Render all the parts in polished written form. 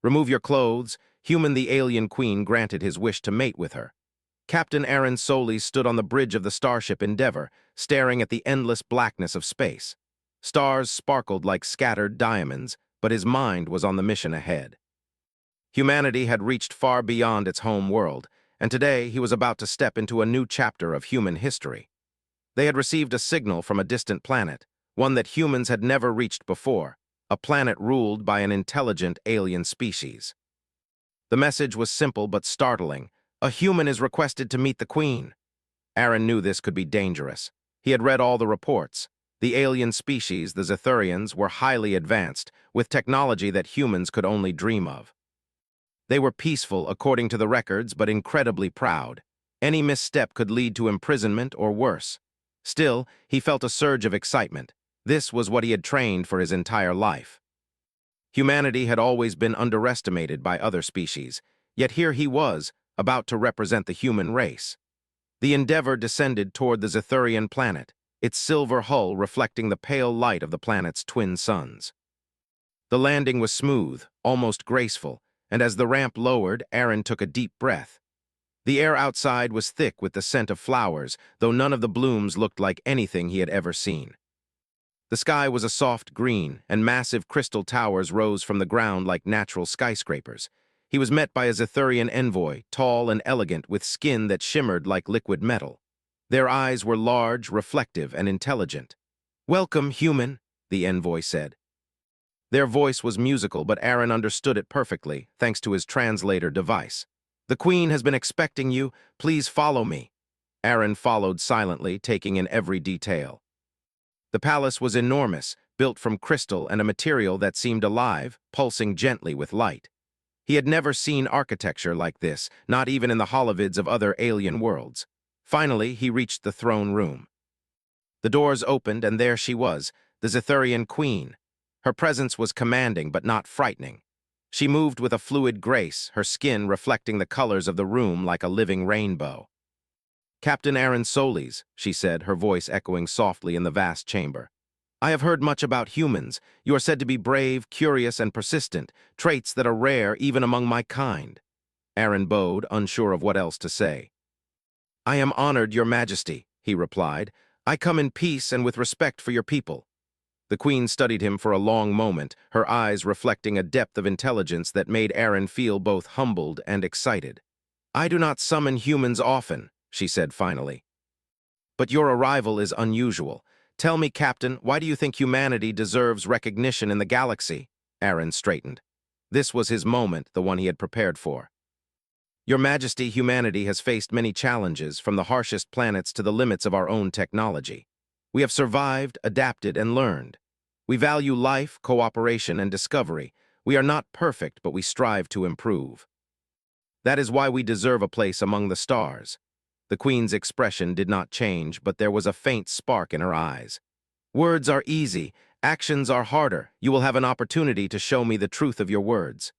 Remove your clothes. Human the alien queen granted his wish to mate with her. Captain Aaron Solis stood on the bridge of the starship Endeavor, staring at the endless blackness of space. Stars sparkled like scattered diamonds, but his mind was on the mission ahead. Humanity had reached far beyond its home world, and today he was about to step into a new chapter of human history. They had received a signal from a distant planet, one that humans had never reached before, a planet ruled by an intelligent alien species. The message was simple but startling. A human is requested to meet the Queen. Aaron knew this could be dangerous. He had read all the reports. The alien species, the Zethurians, were highly advanced, with technology that humans could only dream of. They were peaceful, according to the records, but incredibly proud. Any misstep could lead to imprisonment or worse. Still, he felt a surge of excitement. This was what he had trained for his entire life. Humanity had always been underestimated by other species, yet here he was, about to represent the human race. The Endeavor descended toward the Zethurian planet, its silver hull reflecting the pale light of the planet's twin suns. The landing was smooth, almost graceful, and as the ramp lowered, Aaron took a deep breath. The air outside was thick with the scent of flowers, though none of the blooms looked like anything he had ever seen. The sky was a soft green, and massive crystal towers rose from the ground like natural skyscrapers. He was met by a Zethurian envoy, tall and elegant, with skin that shimmered like liquid metal. Their eyes were large, reflective, and intelligent. "Welcome, human," the envoy said. Their voice was musical, but Aaron understood it perfectly, thanks to his translator device. "The Queen has been expecting you. Please follow me." Aaron followed silently, taking in every detail. The palace was enormous, built from crystal and a material that seemed alive, pulsing gently with light. He had never seen architecture like this, not even in the holovids of other alien worlds. Finally, he reached the throne room. The doors opened, and there she was, the Zethurian queen. Her presence was commanding but not frightening. She moved with a fluid grace, her skin reflecting the colors of the room like a living rainbow. "Captain Aaron Solis," she said, her voice echoing softly in the vast chamber. "I have heard much about humans. You are said to be brave, curious, and persistent, traits that are rare even among my kind." Aaron bowed, unsure of what else to say. "I am honored, Your Majesty," he replied. "I come in peace and with respect for your people." The Queen studied him for a long moment, her eyes reflecting a depth of intelligence that made Aaron feel both humbled and excited. "I do not summon humans often," she said finally. "But your arrival is unusual. Tell me, Captain, why do you think humanity deserves recognition in the galaxy?" Aaron straightened. This was his moment, the one he had prepared for. "Your Majesty, humanity has faced many challenges, from the harshest planets to the limits of our own technology. We have survived, adapted, and learned. We value life, cooperation, and discovery. We are not perfect, but we strive to improve. That is why we deserve a place among the stars." The Queen's expression did not change, but there was a faint spark in her eyes. "Words are easy. Actions are harder. You will have an opportunity to show me the truth of your words."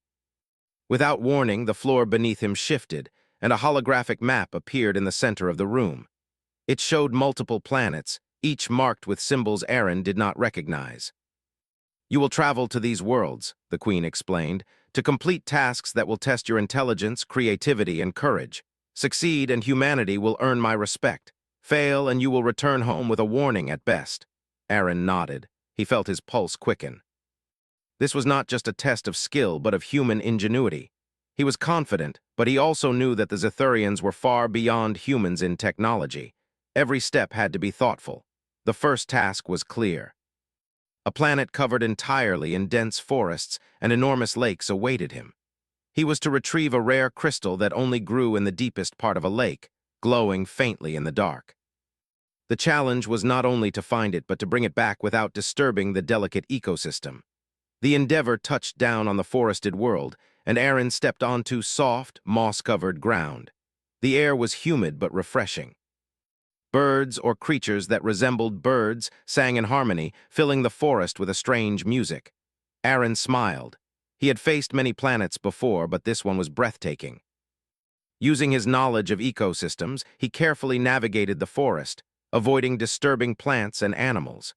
Without warning, the floor beneath him shifted, and a holographic map appeared in the center of the room. It showed multiple planets, each marked with symbols Aaron did not recognize. "You will travel to these worlds," the Queen explained, "to complete tasks that will test your intelligence, creativity, and courage. Succeed, and humanity will earn my respect. Fail, and you will return home with a warning at best." Aaron nodded. He felt his pulse quicken. This was not just a test of skill, but of human ingenuity. He was confident, but he also knew that the Zethurians were far beyond humans in technology. Every step had to be thoughtful. The first task was clear. A planet covered entirely in dense forests and enormous lakes awaited him. He was to retrieve a rare crystal that only grew in the deepest part of a lake, glowing faintly in the dark. The challenge was not only to find it, but to bring it back without disturbing the delicate ecosystem. The Endeavor touched down on the forested world, and Aaron stepped onto soft, moss-covered ground. The air was humid but refreshing. Birds, or creatures that resembled birds, sang in harmony, filling the forest with a strange music. Aaron smiled. He had faced many planets before, but this one was breathtaking. Using his knowledge of ecosystems, he carefully navigated the forest, avoiding disturbing plants and animals.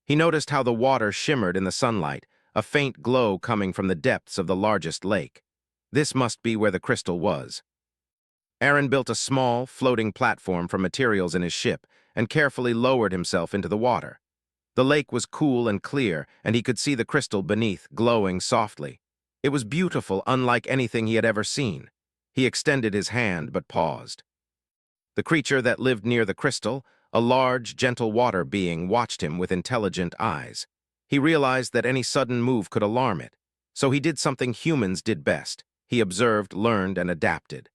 He noticed how the water shimmered in the sunlight, a faint glow coming from the depths of the largest lake. This must be where the crystal was. Aaron built a small, floating platform from materials in his ship and carefully lowered himself into the water. The lake was cool and clear, and he could see the crystal beneath, glowing softly. It was beautiful, unlike anything he had ever seen. He extended his hand, but paused. The creature that lived near the crystal, a large, gentle water being, watched him with intelligent eyes. He realized that any sudden move could alarm it, so he did something humans did best. He observed, learned, and adapted.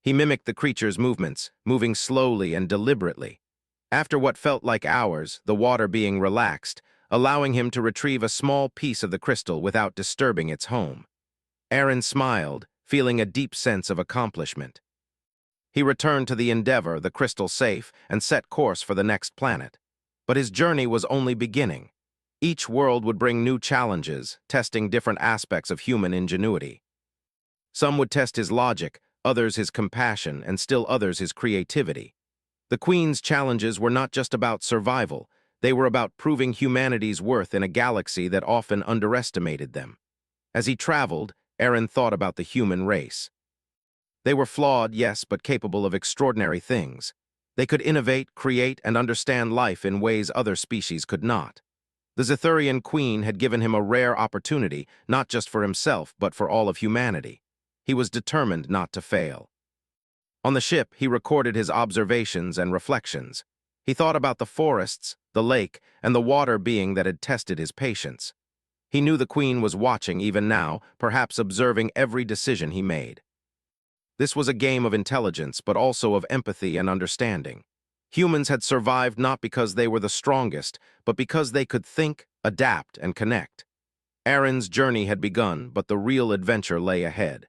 He mimicked the creature's movements, moving slowly and deliberately. After what felt like hours, the water being relaxed, allowing him to retrieve a small piece of the crystal without disturbing its home. Aaron smiled, feeling a deep sense of accomplishment. He returned to the Endeavor, the crystal safe, and set course for the next planet. But his journey was only beginning. Each world would bring new challenges, testing different aspects of human ingenuity. Some would test his logic, others his compassion, and still others his creativity. The Queen's challenges were not just about survival, they were about proving humanity's worth in a galaxy that often underestimated them. As he traveled, Aaron thought about the human race. They were flawed, yes, but capable of extraordinary things. They could innovate, create, and understand life in ways other species could not. The Zithurian Queen had given him a rare opportunity, not just for himself, but for all of humanity. He was determined not to fail. On the ship, he recorded his observations and reflections. He thought about the forests, the lake, and the water being that had tested his patience. He knew the Queen was watching even now, perhaps observing every decision he made. This was a game of intelligence, but also of empathy and understanding. Humans had survived not because they were the strongest, but because they could think, adapt, and connect. Aaron's journey had begun, but the real adventure lay ahead.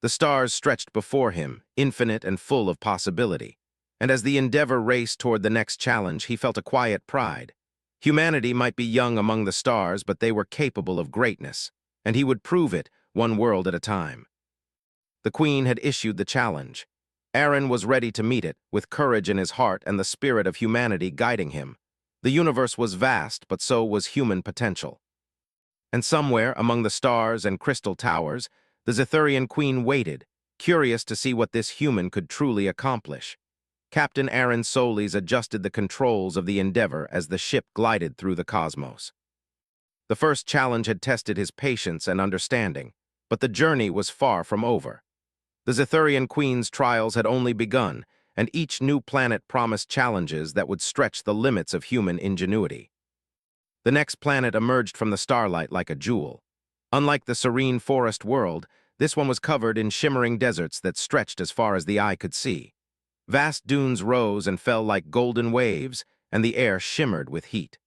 The stars stretched before him, infinite and full of possibility. And as the Endeavor raced toward the next challenge, he felt a quiet pride. Humanity might be young among the stars, but they were capable of greatness, and he would prove it, one world at a time. The Queen had issued the challenge. Aaron was ready to meet it, with courage in his heart and the spirit of humanity guiding him. The universe was vast, but so was human potential. And somewhere, among the stars and crystal towers, the Zithurian Queen waited, curious to see what this human could truly accomplish. Captain Aaron Solis adjusted the controls of the Endeavor as the ship glided through the cosmos. The first challenge had tested his patience and understanding, but the journey was far from over. The Zithurian Queen's trials had only begun, and each new planet promised challenges that would stretch the limits of human ingenuity. The next planet emerged from the starlight like a jewel. Unlike the serene forest world, this one was covered in shimmering deserts that stretched as far as the eye could see. Vast dunes rose and fell like golden waves, and the air shimmered with heat.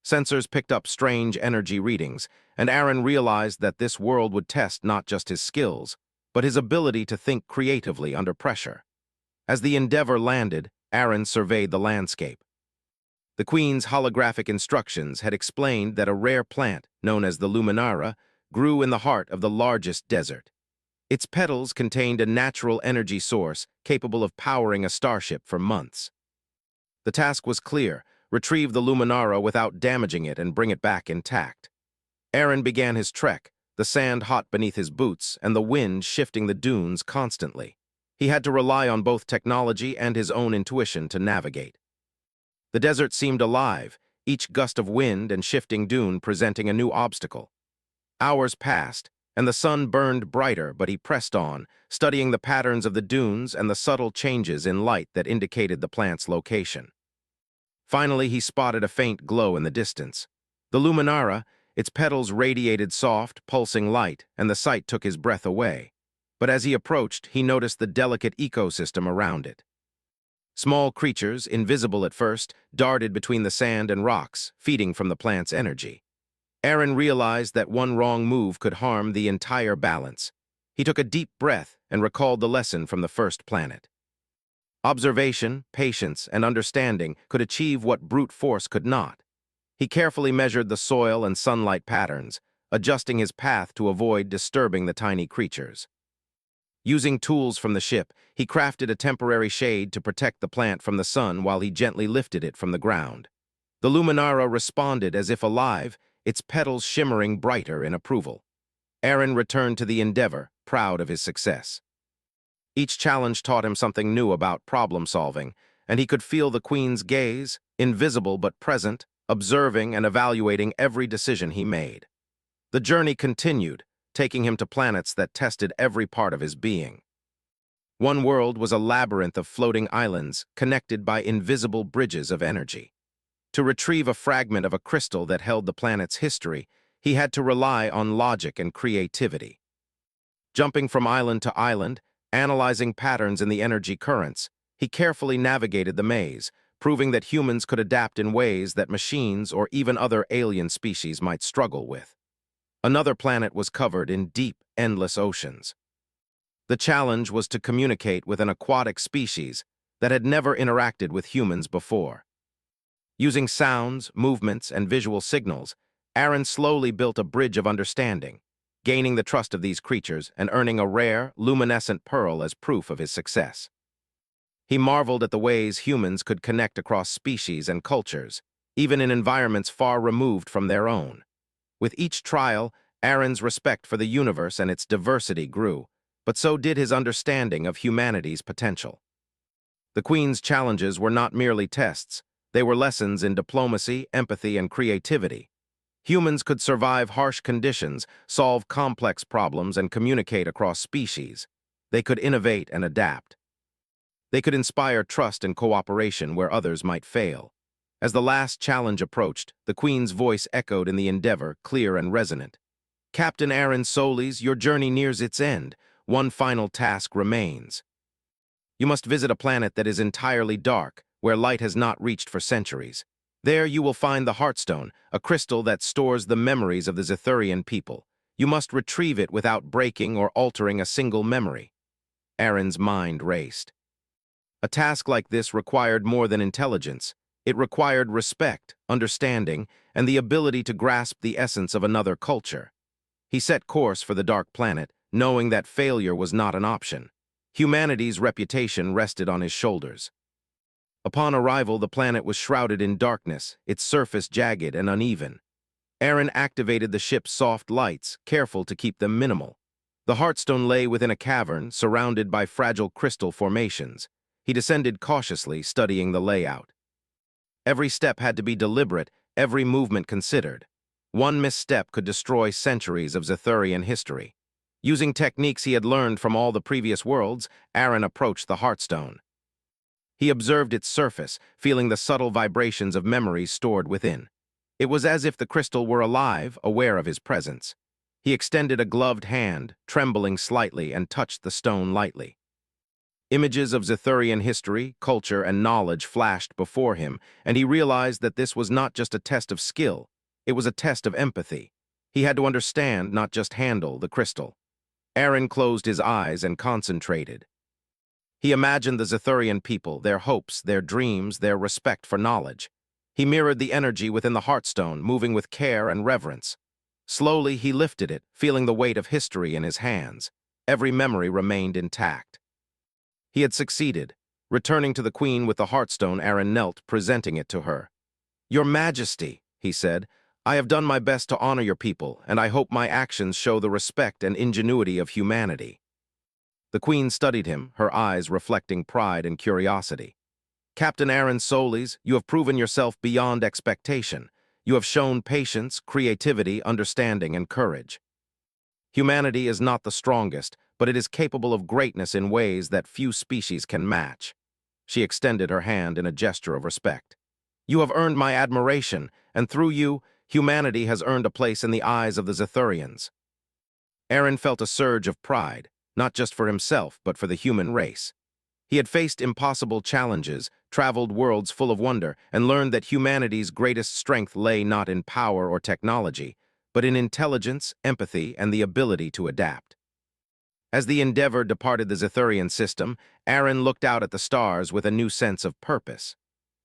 Sensors picked up strange energy readings, and Aaron realized that this world would test not just his skills, but his ability to think creatively under pressure. As the Endeavor landed, Aaron surveyed the landscape. The Queen's holographic instructions had explained that a rare plant, known as the Luminara, grew in the heart of the largest desert. Its petals contained a natural energy source capable of powering a starship for months. The task was clear: retrieve the Luminara without damaging it and bring it back intact. Aaron began his trek, the sand hot beneath his boots and the wind shifting the dunes constantly. He had to rely on both technology and his own intuition to navigate. The desert seemed alive, each gust of wind and shifting dune presenting a new obstacle. Hours passed, and the sun burned brighter, but he pressed on, studying the patterns of the dunes and the subtle changes in light that indicated the plant's location. Finally, he spotted a faint glow in the distance. The Luminara, its petals radiated soft, pulsing light, and the sight took his breath away. But as he approached, he noticed the delicate ecosystem around it. Small creatures, invisible at first, darted between the sand and rocks, feeding from the plant's energy. Aaron realized that one wrong move could harm the entire balance. He took a deep breath and recalled the lesson from the first planet. Observation, patience, and understanding could achieve what brute force could not. He carefully measured the soil and sunlight patterns, adjusting his path to avoid disturbing the tiny creatures. Using tools from the ship, he crafted a temporary shade to protect the plant from the sun while he gently lifted it from the ground. The Luminara responded as if alive, its petals shimmering brighter in approval. Aaron returned to the Endeavor, proud of his success. Each challenge taught him something new about problem-solving, and he could feel the Queen's gaze, invisible but present, observing and evaluating every decision he made. The journey continued, taking him to planets that tested every part of his being. One world was a labyrinth of floating islands connected by invisible bridges of energy. To retrieve a fragment of a crystal that held the planet's history, he had to rely on logic and creativity. Jumping from island to island, analyzing patterns in the energy currents, he carefully navigated the maze, proving that humans could adapt in ways that machines or even other alien species might struggle with. Another planet was covered in deep, endless oceans. The challenge was to communicate with an aquatic species that had never interacted with humans before. Using sounds, movements, and visual signals, Aaron slowly built a bridge of understanding, gaining the trust of these creatures and earning a rare, luminescent pearl as proof of his success. He marveled at the ways humans could connect across species and cultures, even in environments far removed from their own. With each trial, Aaron's respect for the universe and its diversity grew, but so did his understanding of humanity's potential. The Queen's challenges were not merely tests, they were lessons in diplomacy, empathy, and creativity. Humans could survive harsh conditions, solve complex problems, and communicate across species. They could innovate and adapt. They could inspire trust and cooperation where others might fail. As the last challenge approached, the Queen's voice echoed in the Endeavor, clear and resonant. "Captain Aaron Solis, your journey nears its end. One final task remains. You must visit a planet that is entirely dark, where light has not reached for centuries. There you will find the Heartstone, a crystal that stores the memories of the Zethurian people. You must retrieve it without breaking or altering a single memory." Aaron's mind raced. A task like this required more than intelligence. It required respect, understanding, and the ability to grasp the essence of another culture. He set course for the Dark Planet, knowing that failure was not an option. Humanity's reputation rested on his shoulders. Upon arrival, the planet was shrouded in darkness, its surface jagged and uneven. Aaron activated the ship's soft lights, careful to keep them minimal. The Heartstone lay within a cavern, surrounded by fragile crystal formations. He descended cautiously, studying the layout. Every step had to be deliberate, every movement considered. One misstep could destroy centuries of Zethurian history. Using techniques he had learned from all the previous worlds, Aaron approached the Heartstone. He observed its surface, feeling the subtle vibrations of memories stored within. It was as if the crystal were alive, aware of his presence. He extended a gloved hand, trembling slightly, and touched the stone lightly. Images of Zethurian history, culture, and knowledge flashed before him, and he realized that this was not just a test of skill, it was a test of empathy. He had to understand, not just handle, the crystal. Aaron closed his eyes and concentrated. He imagined the Zethurian people, their hopes, their dreams, their respect for knowledge. He mirrored the energy within the Heartstone, moving with care and reverence. Slowly, he lifted it, feeling the weight of history in his hands. Every memory remained intact. He had succeeded. Returning to the Queen with the Heartstone, Aaron knelt, presenting it to her. "Your Majesty," he said, "I have done my best to honor your people, and I hope my actions show the respect and ingenuity of humanity." The Queen studied him, her eyes reflecting pride and curiosity. "Captain Aaron Solis, you have proven yourself beyond expectation. You have shown patience, creativity, understanding, and courage. Humanity is not the strongest, but it is capable of greatness in ways that few species can match." She extended her hand in a gesture of respect. "You have earned my admiration, and through you, humanity has earned a place in the eyes of the Zethurians." Aaron felt a surge of pride, not just for himself, but for the human race. He had faced impossible challenges, traveled worlds full of wonder, and learned that humanity's greatest strength lay not in power or technology, but in intelligence, empathy, and the ability to adapt. As the Endeavor departed the Zethurian system, Aaron looked out at the stars with a new sense of purpose.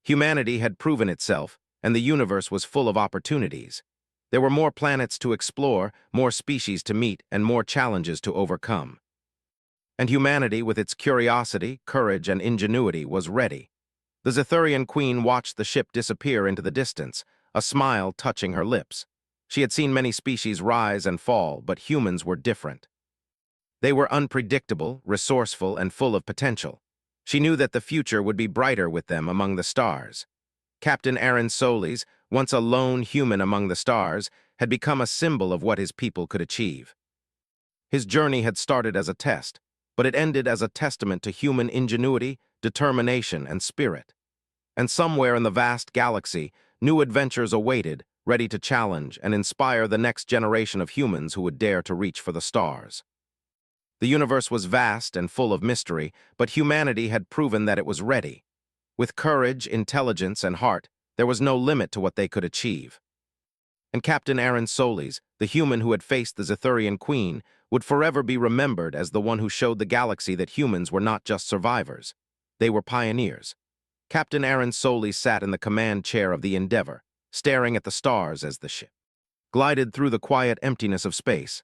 Humanity had proven itself, and the universe was full of opportunities. There were more planets to explore, more species to meet, and more challenges to overcome. And humanity, with its curiosity, courage, and ingenuity, was ready. The Zethurian Queen watched the ship disappear into the distance, a smile touching her lips. She had seen many species rise and fall, but humans were different. They were unpredictable, resourceful, and full of potential. She knew that the future would be brighter with them among the stars. Captain Aaron Solis, once a lone human among the stars, had become a symbol of what his people could achieve. His journey had started as a test, but it ended as a testament to human ingenuity, determination, and spirit. And somewhere in the vast galaxy, new adventures awaited, ready to challenge and inspire the next generation of humans who would dare to reach for the stars. The universe was vast and full of mystery, but humanity had proven that it was ready. With courage, intelligence, and heart, there was no limit to what they could achieve. And Captain Aaron Solis, the human who had faced the Zethurian Queen, would forever be remembered as the one who showed the galaxy that humans were not just survivors. They were pioneers. Captain Aaron Solis sat in the command chair of the Endeavor, staring at the stars as the ship glided through the quiet emptiness of space.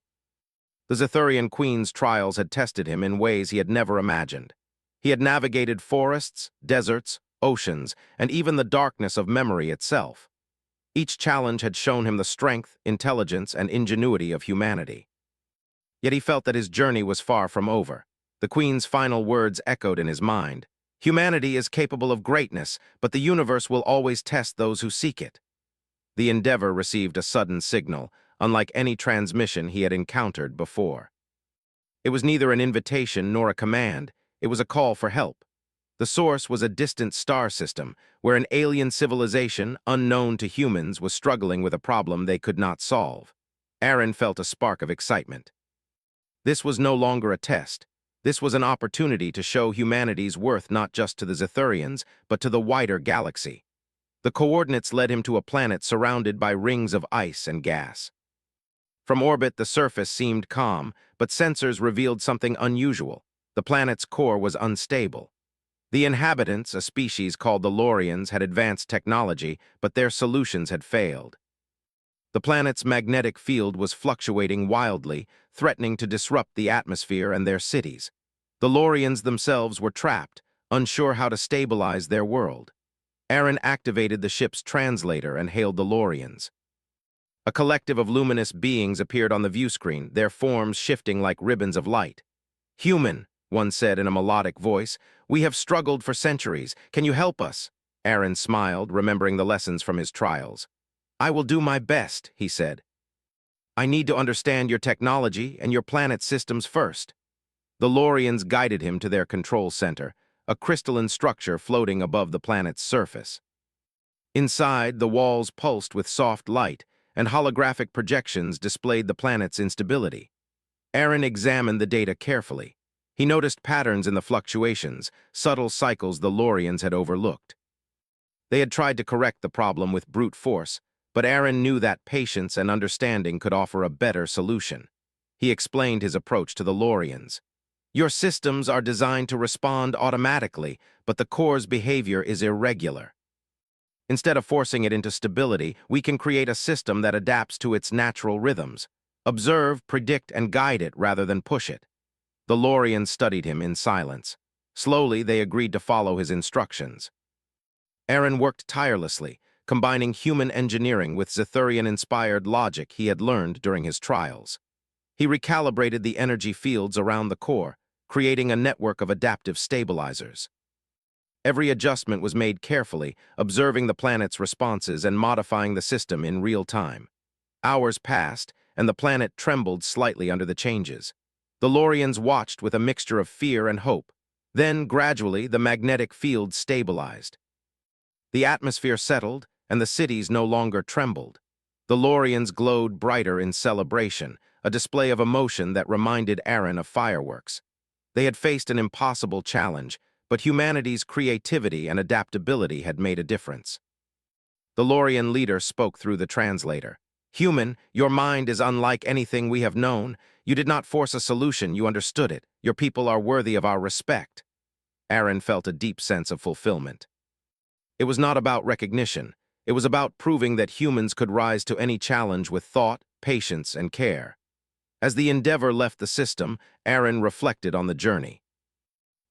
The Zethurian Queen's trials had tested him in ways he had never imagined. He had navigated forests, deserts, oceans, and even the darkness of memory itself. Each challenge had shown him the strength, intelligence, and ingenuity of humanity. Yet he felt that his journey was far from over. The Queen's final words echoed in his mind. Humanity is capable of greatness, but the universe will always test those who seek it. The Endeavor received a sudden signal, unlike any transmission he had encountered before. It was neither an invitation nor a command. It was a call for help. The source was a distant star system, where an alien civilization, unknown to humans, was struggling with a problem they could not solve. Aaron felt a spark of excitement. This was no longer a test. This was an opportunity to show humanity's worth not just to the Zethurians, but to the wider galaxy. The coordinates led him to a planet surrounded by rings of ice and gas. From orbit, the surface seemed calm, but sensors revealed something unusual. The planet's core was unstable. The inhabitants, a species called the Lorians, had advanced technology, but their solutions had failed. The planet's magnetic field was fluctuating wildly, threatening to disrupt the atmosphere and their cities. The Lorians themselves were trapped, unsure how to stabilize their world. Aaron activated the ship's translator and hailed the Lorians. A collective of luminous beings appeared on the viewscreen, their forms shifting like ribbons of light. "Human," one said in a melodic voice, "we have struggled for centuries. Can you help us?" Aaron smiled, remembering the lessons from his trials. "I will do my best," he said. "I need to understand your technology and your planet's systems first." The Lorians guided him to their control center, a crystalline structure floating above the planet's surface. Inside, the walls pulsed with soft light, and holographic projections displayed the planet's instability. Aaron examined the data carefully. He noticed patterns in the fluctuations, subtle cycles the Lorians had overlooked. They had tried to correct the problem with brute force, but Aaron knew that patience and understanding could offer a better solution. He explained his approach to the Lorians. "Your systems are designed to respond automatically, but the core's behavior is irregular. Instead of forcing it into stability, we can create a system that adapts to its natural rhythms. Observe, predict, and guide it rather than push it." The Lorians studied him in silence. Slowly, they agreed to follow his instructions. Aaron worked tirelessly, combining human engineering with Zethurian-inspired logic he had learned during his trials. He recalibrated the energy fields around the core, creating a network of adaptive stabilizers. Every adjustment was made carefully, observing the planet's responses and modifying the system in real time. Hours passed, and the planet trembled slightly under the changes. The Lorians watched with a mixture of fear and hope. Then, gradually, the magnetic field stabilized. The atmosphere settled, and the cities no longer trembled. The Lorians glowed brighter in celebration, a display of emotion that reminded Aaron of fireworks. They had faced an impossible challenge, but humanity's creativity and adaptability had made a difference. The Lorian leader spoke through the translator. "Human, your mind is unlike anything we have known. You did not force a solution, you understood it. Your people are worthy of our respect." Aaron felt a deep sense of fulfillment. It was not about recognition. It was about proving that humans could rise to any challenge with thought, patience, and care. As the Endeavor left the system, Aaron reflected on the journey.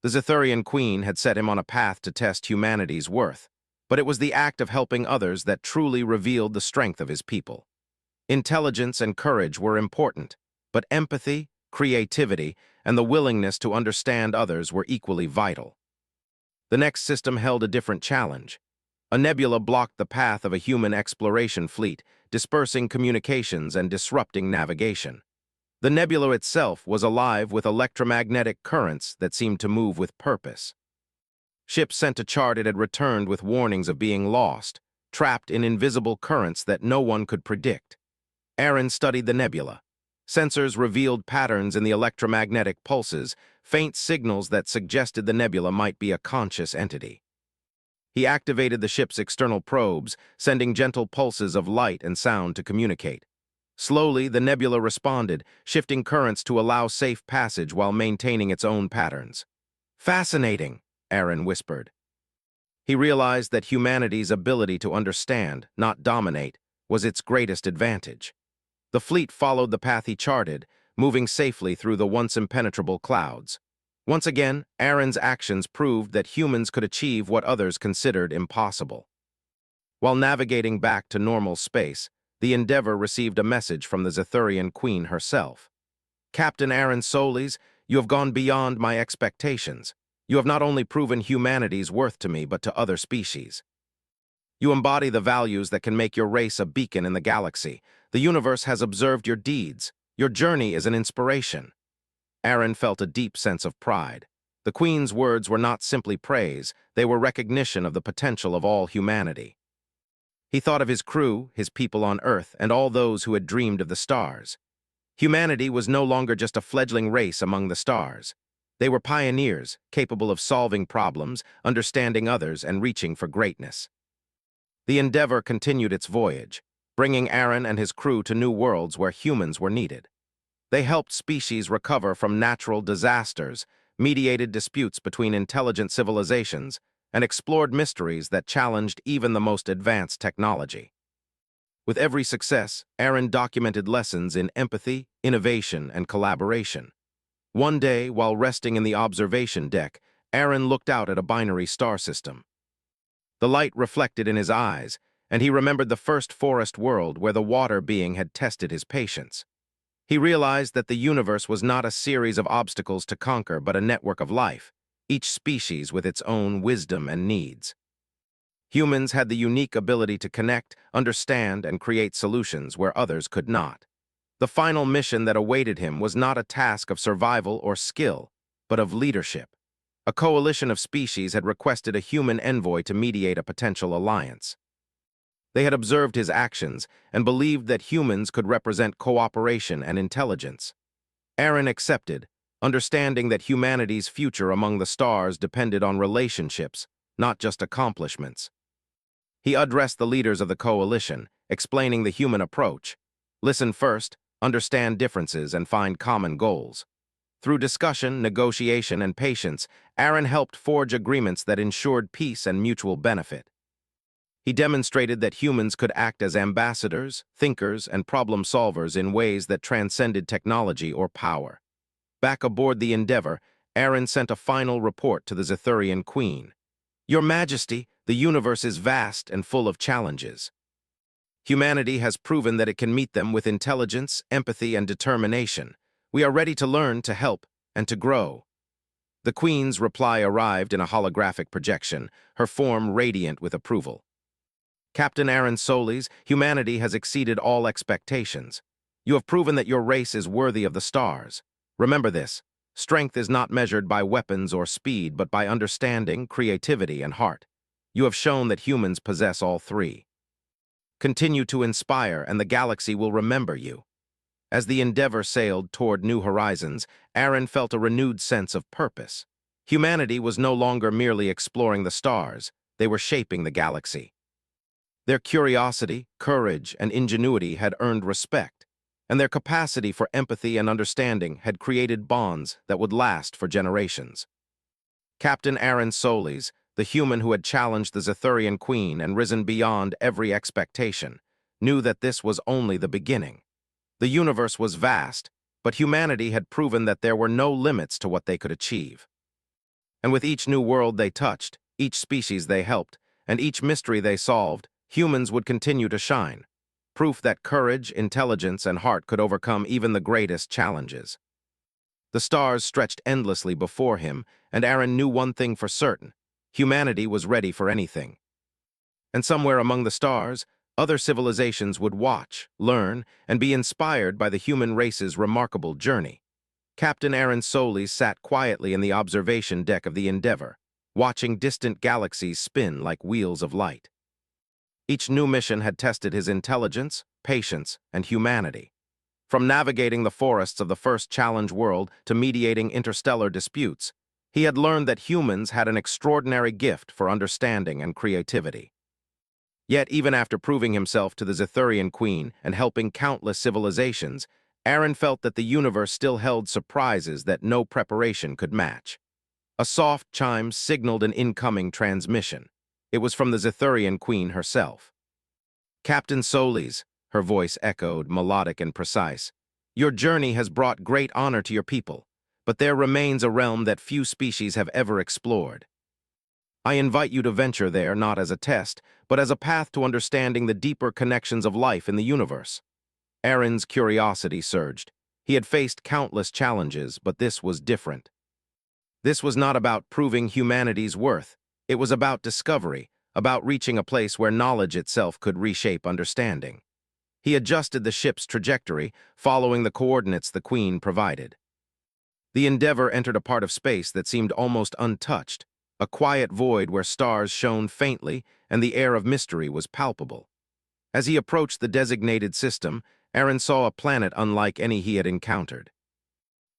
The Zethurian Queen had set him on a path to test humanity's worth, but it was the act of helping others that truly revealed the strength of his people. Intelligence and courage were important, but empathy, creativity, and the willingness to understand others were equally vital. The next system held a different challenge. A nebula blocked the path of a human exploration fleet, dispersing communications and disrupting navigation. The nebula itself was alive with electromagnetic currents that seemed to move with purpose. Ships sent to chart it had returned with warnings of being lost, trapped in invisible currents that no one could predict. Aaron studied the nebula. Sensors revealed patterns in the electromagnetic pulses, faint signals that suggested the nebula might be a conscious entity. He activated the ship's external probes, sending gentle pulses of light and sound to communicate. Slowly, the nebula responded, shifting currents to allow safe passage while maintaining its own patterns. "Fascinating," Aaron whispered. He realized that humanity's ability to understand, not dominate, was its greatest advantage. The fleet followed the path he charted, moving safely through the once impenetrable clouds. Once again, Aaron's actions proved that humans could achieve what others considered impossible. While navigating back to normal space, the Endeavor received a message from the Zethurian Queen herself. "Captain Aaron Solis, you have gone beyond my expectations. You have not only proven humanity's worth to me, but to other species. You embody the values that can make your race a beacon in the galaxy. The universe has observed your deeds. Your journey is an inspiration." Aaron felt a deep sense of pride. The Queen's words were not simply praise, they were recognition of the potential of all humanity. He thought of his crew, his people on Earth, and all those who had dreamed of the stars. Humanity was no longer just a fledgling race among the stars. They were pioneers, capable of solving problems, understanding others, and reaching for greatness. The Endeavor continued its voyage, bringing Aaron and his crew to new worlds where humans were needed. They helped species recover from natural disasters, mediated disputes between intelligent civilizations, and explored mysteries that challenged even the most advanced technology. With every success, Aaron documented lessons in empathy, innovation, and collaboration. One day, while resting in the observation deck, Aaron looked out at a binary star system. The light reflected in his eyes, and he remembered the first forest world where the water being had tested his patience. He realized that the universe was not a series of obstacles to conquer, but a network of life, each species with its own wisdom and needs. Humans had the unique ability to connect, understand, and create solutions where others could not. The final mission that awaited him was not a task of survival or skill, but of leadership. A coalition of species had requested a human envoy to mediate a potential alliance. They had observed his actions and believed that humans could represent cooperation and intelligence. Aaron accepted, understanding that humanity's future among the stars depended on relationships, not just accomplishments. He addressed the leaders of the coalition, explaining the human approach. Listen first, understand differences, and find common goals. Through discussion, negotiation, and patience, Aaron helped forge agreements that ensured peace and mutual benefit. He demonstrated that humans could act as ambassadors, thinkers, and problem solvers in ways that transcended technology or power. Back aboard the Endeavor, Aaron sent a final report to the Zethurian Queen. "Your Majesty, the universe is vast and full of challenges. Humanity has proven that it can meet them with intelligence, empathy, and determination. We are ready to learn, to help, and to grow." The Queen's reply arrived in a holographic projection, her form radiant with approval. "Captain Aaron Solis, humanity has exceeded all expectations. You have proven that your race is worthy of the stars. Remember this, strength is not measured by weapons or speed, but by understanding, creativity, and heart. You have shown that humans possess all three. Continue to inspire, and the galaxy will remember you." As the Endeavor sailed toward new horizons, Aaron felt a renewed sense of purpose. Humanity was no longer merely exploring the stars, they were shaping the galaxy. Their curiosity, courage, and ingenuity had earned respect, and their capacity for empathy and understanding had created bonds that would last for generations. Captain Aaron Solis, the human who had challenged the Zethurian Queen and risen beyond every expectation, knew that this was only the beginning. The universe was vast, but humanity had proven that there were no limits to what they could achieve. And with each new world they touched, each species they helped, and each mystery they solved, humans would continue to shine. proof that courage, intelligence, and heart could overcome even the greatest challenges. The stars stretched endlessly before him, and Aaron knew one thing for certain: humanity was ready for anything. And somewhere among the stars, other civilizations would watch, learn, and be inspired by the human race's remarkable journey. Captain Aaron Solis sat quietly in the observation deck of the Endeavour, watching distant galaxies spin like wheels of light. Each new mission had tested his intelligence, patience, and humanity. From navigating the forests of the first challenge world to mediating interstellar disputes, he had learned that humans had an extraordinary gift for understanding and creativity. Yet even after proving himself to the Zethurian Queen and helping countless civilizations, Aaron felt that the universe still held surprises that no preparation could match. A soft chime signaled an incoming transmission. It was from the Zethurian Queen herself. "Captain Solis," her voice echoed, melodic and precise, "your journey has brought great honor to your people, but there remains a realm that few species have ever explored. I invite you to venture there not as a test, but as a path to understanding the deeper connections of life in the universe." Aaron's curiosity surged. He had faced countless challenges, but this was different. This was not about proving humanity's worth. It was about discovery, about reaching a place where knowledge itself could reshape understanding. He adjusted the ship's trajectory, following the coordinates the Queen provided. The Endeavour entered a part of space that seemed almost untouched, a quiet void where stars shone faintly and the air of mystery was palpable. As he approached the designated system, Aaron saw a planet unlike any he had encountered.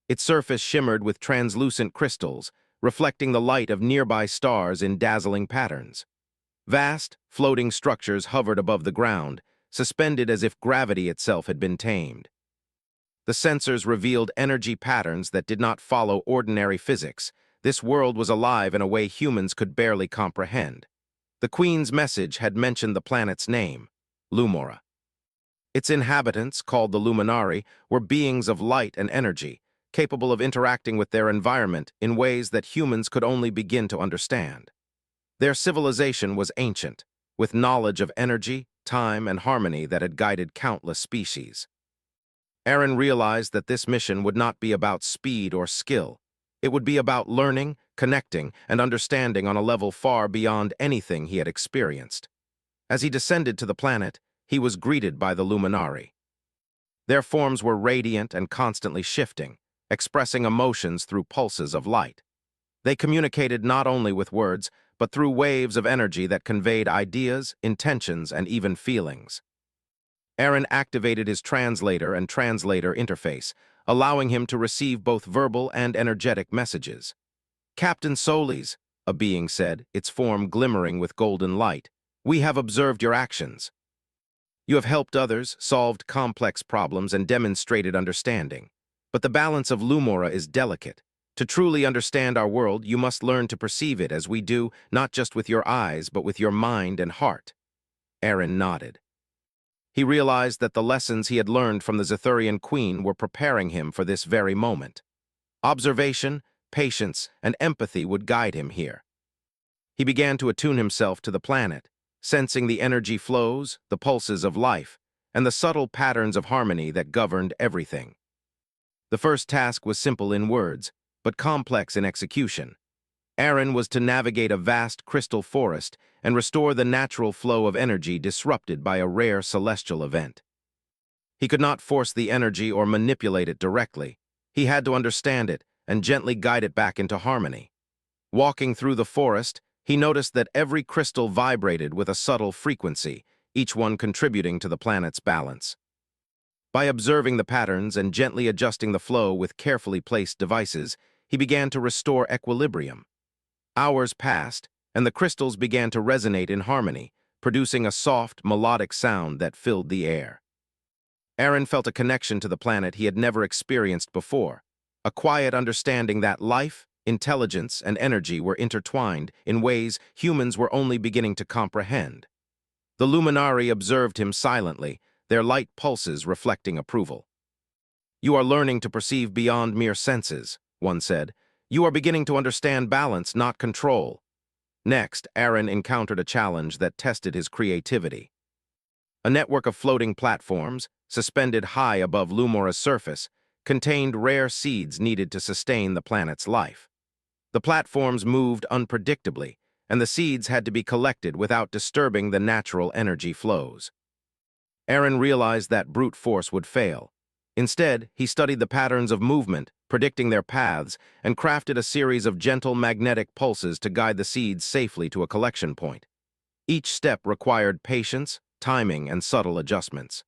Its surface shimmered with translucent crystals, reflecting the light of nearby stars in dazzling patterns. Vast, floating structures hovered above the ground, suspended as if gravity itself had been tamed. The sensors revealed energy patterns that did not follow ordinary physics. This world was alive in a way humans could barely comprehend. The Queen's message had mentioned the planet's name, Lumora. Its inhabitants, called the Luminari, were beings of light and energy, capable of interacting with their environment in ways that humans could only begin to understand. Their civilization was ancient, with knowledge of energy, time, and harmony that had guided countless species. Aaron realized that this mission would not be about speed or skill. It would be about learning, connecting, and understanding on a level far beyond anything he had experienced. As he descended to the planet, he was greeted by the Luminari. Their forms were radiant and constantly shifting, expressing emotions through pulses of light. They communicated not only with words, but through waves of energy that conveyed ideas, intentions, and even feelings. Aaron activated his translator and translator interface, allowing him to receive both verbal and energetic messages. "Captain Solis," a being said, its form glimmering with golden light, "we have observed your actions. You have helped others, solved complex problems, and demonstrated understanding. But the balance of Lumora is delicate. To truly understand our world, you must learn to perceive it as we do, not just with your eyes, but with your mind and heart." Aaron nodded. He realized that the lessons he had learned from the Zethurian Queen were preparing him for this very moment. Observation, patience, and empathy would guide him here. He began to attune himself to the planet, sensing the energy flows, the pulses of life, and the subtle patterns of harmony that governed everything. The first task was simple in words, but complex in execution. Aaron was to navigate a vast crystal forest and restore the natural flow of energy disrupted by a rare celestial event. He could not force the energy or manipulate it directly. He had to understand it and gently guide it back into harmony. Walking through the forest, he noticed that every crystal vibrated with a subtle frequency, each one contributing to the planet's balance. By observing the patterns and gently adjusting the flow with carefully placed devices, he began to restore equilibrium. Hours passed, and the crystals began to resonate in harmony, producing a soft, melodic sound that filled the air. Aaron felt a connection to the planet he had never experienced before, a quiet understanding that life, intelligence, and energy were intertwined in ways humans were only beginning to comprehend. The Luminari observed him silently, their light pulses reflecting approval. "You are learning to perceive beyond mere senses," one said. "You are beginning to understand balance, not control." Next, Aaron encountered a challenge that tested his creativity. A network of floating platforms, suspended high above Lumora's surface, contained rare seeds needed to sustain the planet's life. The platforms moved unpredictably, and the seeds had to be collected without disturbing the natural energy flows. Aaron realized that brute force would fail. Instead, he studied the patterns of movement, predicting their paths, and crafted a series of gentle magnetic pulses to guide the seeds safely to a collection point. Each step required patience, timing, and subtle adjustments.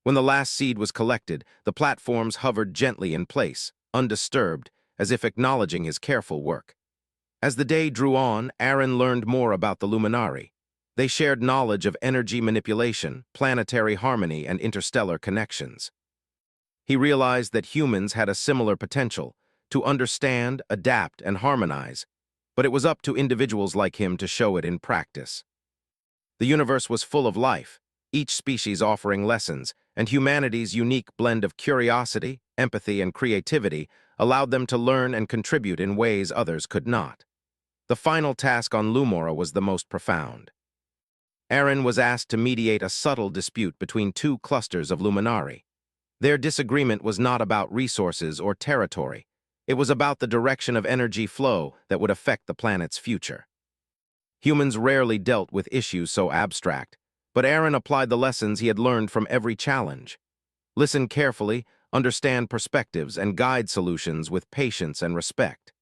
When the last seed was collected, the platforms hovered gently in place, undisturbed, as if acknowledging his careful work. As the day drew on, Aaron learned more about the Luminari. They shared knowledge of energy manipulation, planetary harmony, and interstellar connections. He realized that humans had a similar potential to understand, adapt, and harmonize, but it was up to individuals like him to show it in practice. The universe was full of life, each species offering lessons, and humanity's unique blend of curiosity, empathy, and creativity allowed them to learn and contribute in ways others could not. The final task on Lumora was the most profound. Aaron was asked to mediate a subtle dispute between two clusters of Luminari. Their disagreement was not about resources or territory. It was about the direction of energy flow that would affect the planet's future. Humans rarely dealt with issues so abstract, but Aaron applied the lessons he had learned from every challenge. Listen carefully, understand perspectives, and guide solutions with patience and respect.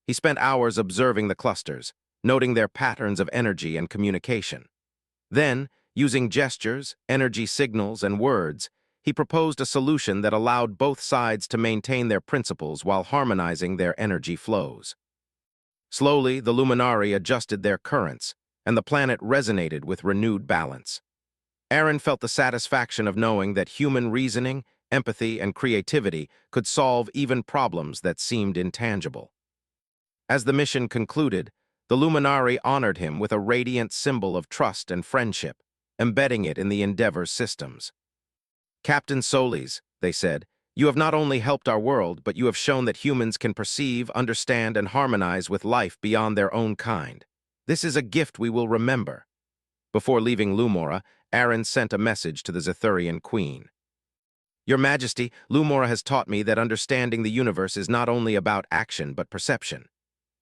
He spent hours observing the clusters, noting their patterns of energy and communication. Then, using gestures, energy signals, and words, he proposed a solution that allowed both sides to maintain their principles while harmonizing their energy flows. Slowly, the Luminari adjusted their currents, and the planet resonated with renewed balance. Aaron felt the satisfaction of knowing that human reasoning, empathy, and creativity could solve even problems that seemed intangible. As the mission concluded, the Luminari honored him with a radiant symbol of trust and friendship, embedding it in the Endeavor's systems. "Captain Solis," they said, "you have not only helped our world, but you have shown that humans can perceive, understand, and harmonize with life beyond their own kind. This is a gift we will remember." Before leaving Lumora, Aaron sent a message to the Zethurian queen. "Your Majesty, Lumora has taught me that understanding the universe is not only about action but perception.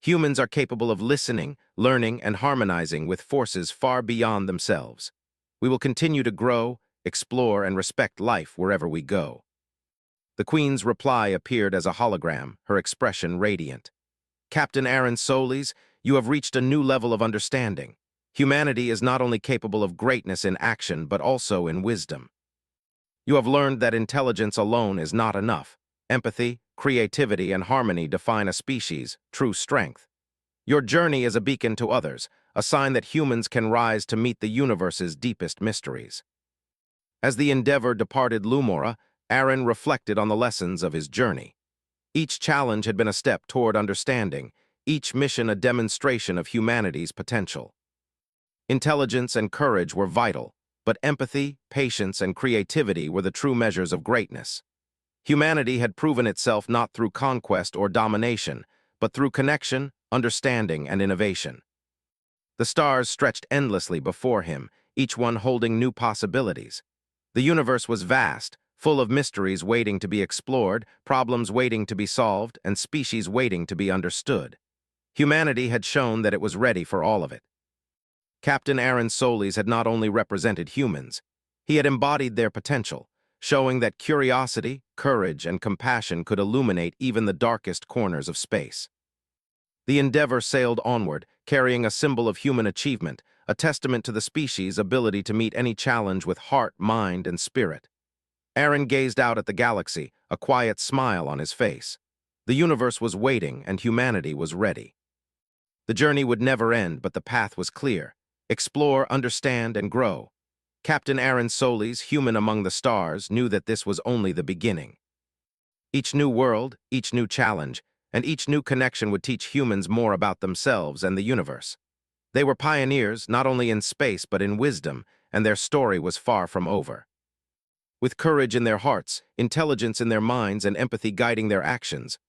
Humans are capable of listening, learning, and harmonizing with forces far beyond themselves. We will continue to grow, explore, and respect life wherever we go." The Queen's reply appeared as a hologram, her expression radiant. "Captain Aaron Solis, you have reached a new level of understanding. Humanity is not only capable of greatness in action, but also in wisdom. You have learned that intelligence alone is not enough. Empathy, creativity, and harmony define a species' true strength. Your journey is a beacon to others, a sign that humans can rise to meet the universe's deepest mysteries." As the Endeavor departed Lumora, Aaron reflected on the lessons of his journey. Each challenge had been a step toward understanding, each mission a demonstration of humanity's potential. Intelligence and courage were vital, but empathy, patience, and creativity were the true measures of greatness. Humanity had proven itself not through conquest or domination, but through connection, understanding, and innovation. The stars stretched endlessly before him, each one holding new possibilities. The universe was vast, full of mysteries waiting to be explored, problems waiting to be solved, and species waiting to be understood. Humanity had shown that it was ready for all of it. Captain Aaron Solis had not only represented humans, he had embodied their potential, showing that curiosity, courage, and compassion could illuminate even the darkest corners of space. The Endeavor sailed onward, carrying a symbol of human achievement, a testament to the species' ability to meet any challenge with heart, mind, and spirit. Aaron gazed out at the galaxy, a quiet smile on his face. The universe was waiting, and humanity was ready. The journey would never end, but the path was clear. Explore, understand, and grow. Captain Aaron Solis, human among the stars, knew that this was only the beginning. Each new world, each new challenge, and each new connection would teach humans more about themselves and the universe. They were pioneers not only in space but in wisdom, and their story was far from over. With courage in their hearts, intelligence in their minds, and empathy guiding their actions,